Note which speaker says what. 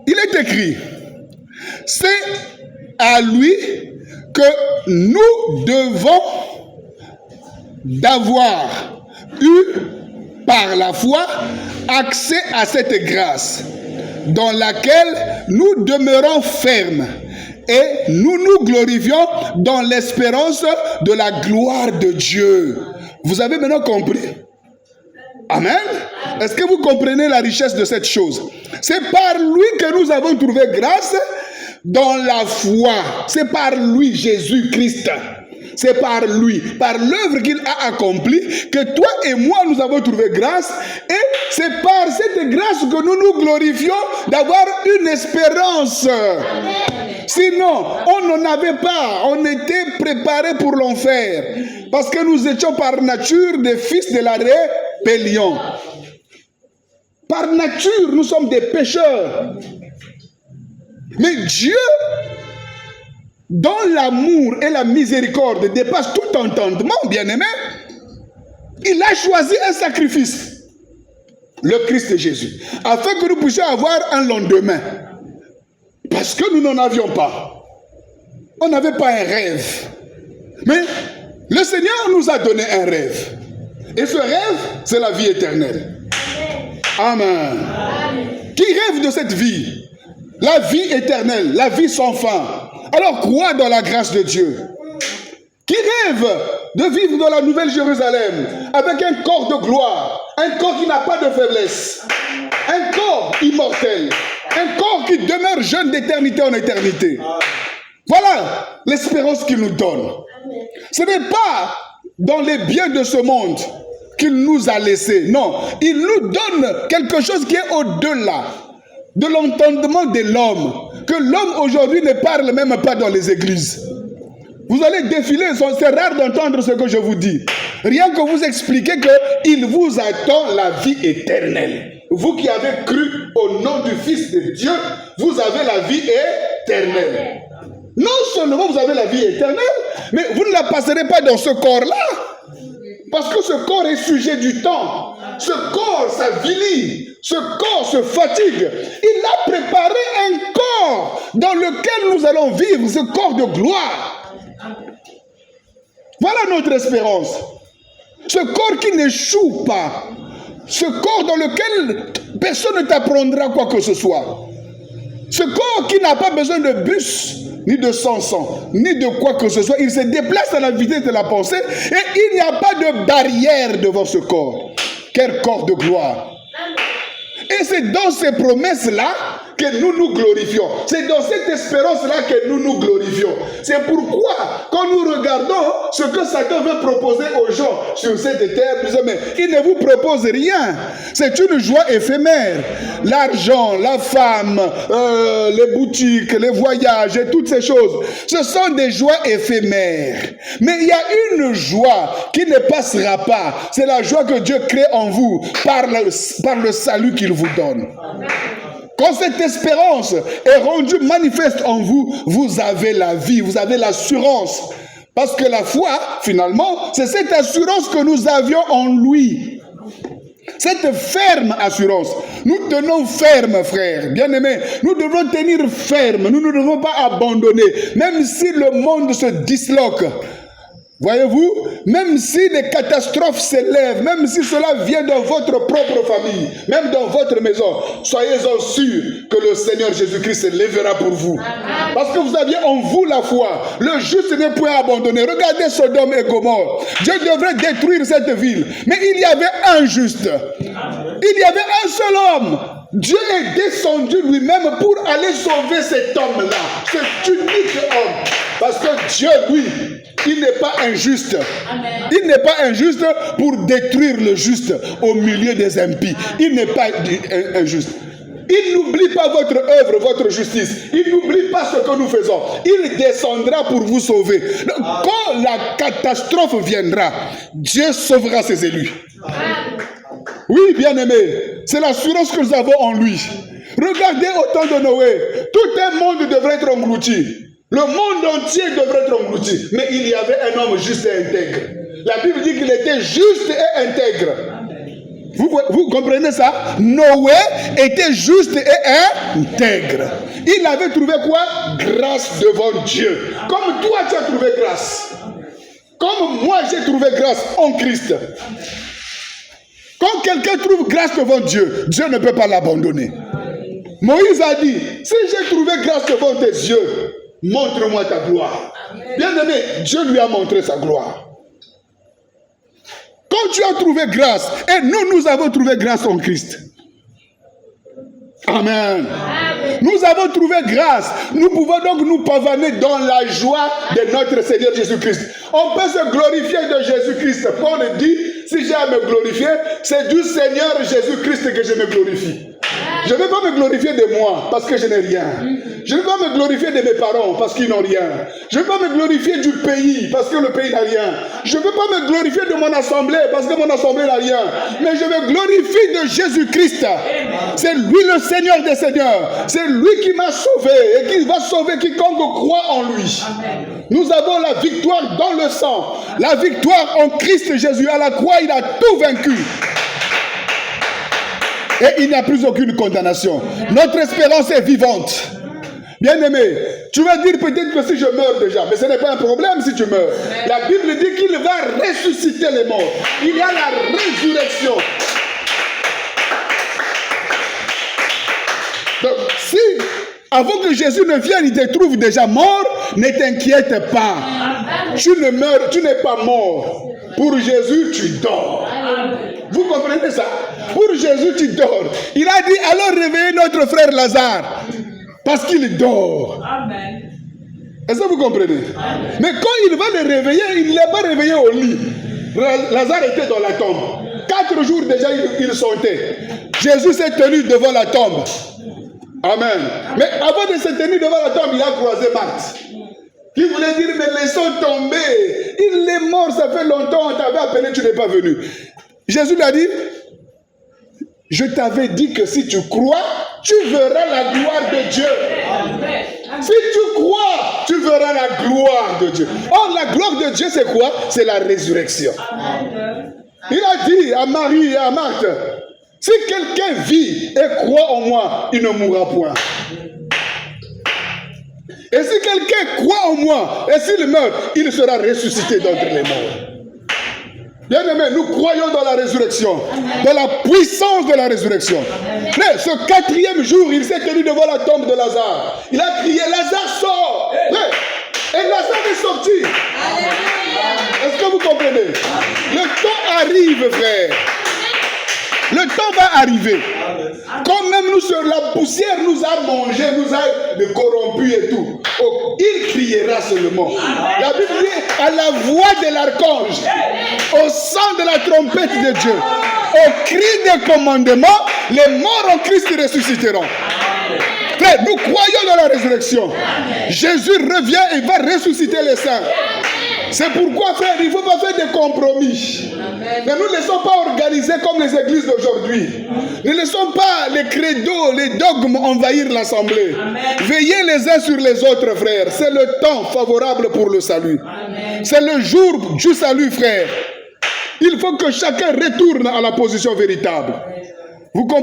Speaker 1: il est écrit, c'est à lui que nous devons d'avoir eu par la foi accès à cette grâce dans laquelle nous demeurons fermes et nous nous glorifions dans l'espérance de la gloire de Dieu. Vous avez maintenant compris? Amen. Est-ce que vous comprenez la richesse de cette chose? C'est par lui que nous avons trouvé grâce dans la foi. C'est par lui, Jésus-Christ. C'est par lui, par l'œuvre qu'il a accomplie, que toi et moi nous avons trouvé grâce. Et c'est par cette grâce que nous nous glorifions d'avoir une espérance. Sinon, on n'en avait pas. On était préparés pour l'enfer. Parce que nous étions par nature des fils de la rébellion. Par nature, nous sommes des pécheurs. Mais Dieu, dont l'amour et la miséricorde dépassent tout entendement, bien-aimé, il a choisi un sacrifice, le Christ Jésus, afin que nous puissions avoir un lendemain. Parce que nous n'en avions pas. On n'avait pas un rêve. Mais le Seigneur nous a donné un rêve. Et ce rêve, c'est la vie éternelle. Amen. Qui rêve de cette vie? La vie éternelle, la vie sans fin. Alors crois dans la grâce de Dieu. Qui rêve de vivre dans la nouvelle Jérusalem avec un corps de gloire, un corps qui n'a pas de faiblesse, un corps immortel, un corps qui demeure jeune d'éternité en éternité. Voilà l'espérance qu'il nous donne. Ce n'est pas dans les biens de ce monde qu'il nous a laissés. Non, il nous donne quelque chose qui est au-delà de l'entendement de l'homme, que l'homme aujourd'hui ne parle même pas dans les églises. Vous allez défiler, c'est rare d'entendre ce que je vous dis. Rien que vous expliquer qu'il vous attend la vie éternelle. Vous qui avez cru au nom du Fils de Dieu, vous avez la vie éternelle. Non seulement vous avez la vie éternelle, mais vous ne la passerez pas dans ce corps-là. Parce que ce corps est sujet du temps. Ce corps s'avilit. Ce corps se fatigue. Il a préparé un corps dans lequel nous allons vivre, ce corps de gloire. Voilà notre espérance. Ce corps qui n'échoue pas. Ce corps dans lequel personne ne t'apprendra quoi que ce soit. Ce corps qui n'a pas besoin de bus, ni de sang, ni de quoi que ce soit. Il se déplace à la vitesse de la pensée et il n'y a pas de barrière devant ce corps. Quel corps de gloire! Et c'est dans ces promesses-là que nous nous glorifions. C'est dans cette espérance-là que nous nous glorifions. C'est pourquoi, quand nous regardons ce que Satan veut proposer aux gens sur cette terre, nous disons, mais il ne vous propose rien. C'est une joie éphémère. L'argent, la femme, les boutiques, les voyages et toutes ces choses, ce sont des joies éphémères. Mais il y a une joie qui ne passera pas. C'est la joie que Dieu crée en vous par le salut qu'il vous donne. Quand cette espérance est rendue manifeste en vous, vous avez la vie, vous avez l'assurance. Parce que la foi, finalement, c'est cette assurance que nous avions en lui. Cette ferme assurance. Nous tenons ferme, frère, bien-aimés. Nous devons tenir ferme. Nous ne devons pas abandonner. Même si le monde se disloque. Voyez-vous, même si des catastrophes s'élèvent, même si cela vient dans votre propre famille, même dans votre maison, soyez-en sûrs que le Seigneur Jésus-Christ se lèvera pour vous. Parce que vous aviez en vous la foi. Le juste n'est point abandonné. Regardez Sodome et Gomorrhe. Dieu devrait détruire cette ville. Mais il y avait un juste. Il y avait un seul homme. Dieu est descendu lui-même pour aller sauver cet homme-là. Cet unique homme. Parce que Dieu, lui, il n'est pas injuste. Amen. Il n'est pas injuste pour détruire le juste au milieu des impies. Il n'est pas injuste. Il n'oublie pas votre œuvre, votre justice. Il n'oublie pas ce que nous faisons. Il descendra pour vous sauver. Quand la catastrophe viendra, Dieu sauvera ses élus. Oui, bien-aimés, c'est l'assurance que nous avons en lui. Regardez au temps de Noé, tout un monde devrait être englouti. Le monde entier devrait être englouti. Mais il y avait un homme juste et intègre. La Bible dit qu'il était juste et intègre. Vous comprenez ça? Noé était juste et intègre. Il avait trouvé quoi? Grâce devant Dieu. Comme toi tu as trouvé grâce. Comme moi j'ai trouvé grâce en Christ. Quand quelqu'un trouve grâce devant Dieu, Dieu ne peut pas l'abandonner. Moïse a dit, si j'ai trouvé grâce devant tes yeux, montre-moi ta gloire. Bien-aimé, Dieu lui a montré sa gloire. Quand tu as trouvé grâce, et nous avons trouvé grâce en Christ. Amen. Nous avons trouvé grâce. Nous pouvons donc nous pavaner dans la joie de notre Seigneur Jésus-Christ. On peut se glorifier de Jésus-Christ. Paul dit, si j'ai à me glorifier, c'est du Seigneur Jésus-Christ que je me glorifie. Je ne vais pas me glorifier de moi parce que je n'ai rien. Je ne vais pas me glorifier de mes parents parce qu'ils n'ont rien. Je ne vais pas me glorifier du pays parce que le pays n'a rien. Je ne vais pas me glorifier de mon assemblée parce que mon assemblée n'a rien. Mais je me glorifie de Jésus-Christ. C'est lui le Seigneur des Seigneurs. C'est lui qui m'a sauvé et qui va sauver quiconque croit en lui. Nous avons la victoire dans le sang. La victoire en Christ Jésus. À la croix, il a tout vaincu. Et il n'y a plus aucune condamnation. Notre espérance est vivante. Bien-aimé, tu vas dire peut-être que si je meurs déjà, mais ce n'est pas un problème si tu meurs. La Bible dit qu'il va ressusciter les morts. Il y a la résurrection. Donc, si, avant que Jésus ne vienne, il te trouve déjà mort, ne t'inquiète pas. Tu ne meurs, tu n'es pas mort. Pour Jésus, tu dors. Vous comprenez ça? Pour Jésus, tu dors. Il a dit, alors réveillez notre frère Lazare. Parce qu'il dort. Amen. Est-ce que vous comprenez? Amen. Mais quand il va le réveiller, il ne l'a pas réveillé au lit. Lazare était dans la tombe. 4 jours déjà, il sautait. Jésus s'est tenu devant la tombe. Amen. Mais avant de se tenir devant la tombe, il a croisé Marthe. Qui voulait dire, mais laissons tomber. Il est mort, ça fait longtemps, on t'avait appelé, tu n'es pas venu. Jésus lui a dit, je t'avais dit que si tu crois, tu verras la gloire de Dieu. Amen. Si tu crois, tu verras la gloire de Dieu. Or, la gloire de Dieu, c'est quoi? C'est la résurrection. Amen. Il a dit à Marie et à Marthe, si quelqu'un vit et croit en moi, il ne mourra point. Et si quelqu'un croit en moi, et s'il meurt, il sera ressuscité d'entre les morts. Bien-aimés, nous croyons dans la résurrection, dans la puissance de la résurrection. Mais ce 4e jour, il s'est tenu devant la tombe de Lazare. Il a crié, Lazare sort. Et Lazare est sorti. Est-ce que vous comprenez? Le temps arrive, frère. Le temps va arriver. Quand même nous sur la poussière nous a mangé, nous a corrompus et tout. Oh, il criera seulement. La Bible dit à la voix de l'archange, au son de la trompette de Dieu, au cri de commandement, les morts en Christ ressusciteront. Frère, nous croyons dans la résurrection. Jésus revient et va ressusciter les saints. C'est pourquoi, frère, il ne faut pas faire des compromis. Mais nous ne laissons pas organiser comme les églises d'aujourd'hui. Ne laissons pas les credos, les dogmes envahir l'assemblée. Veillez les uns sur les autres, frère. C'est le temps favorable pour le salut. C'est le jour du salut, frère. Il faut que chacun retourne à la position véritable. Vous comprenez?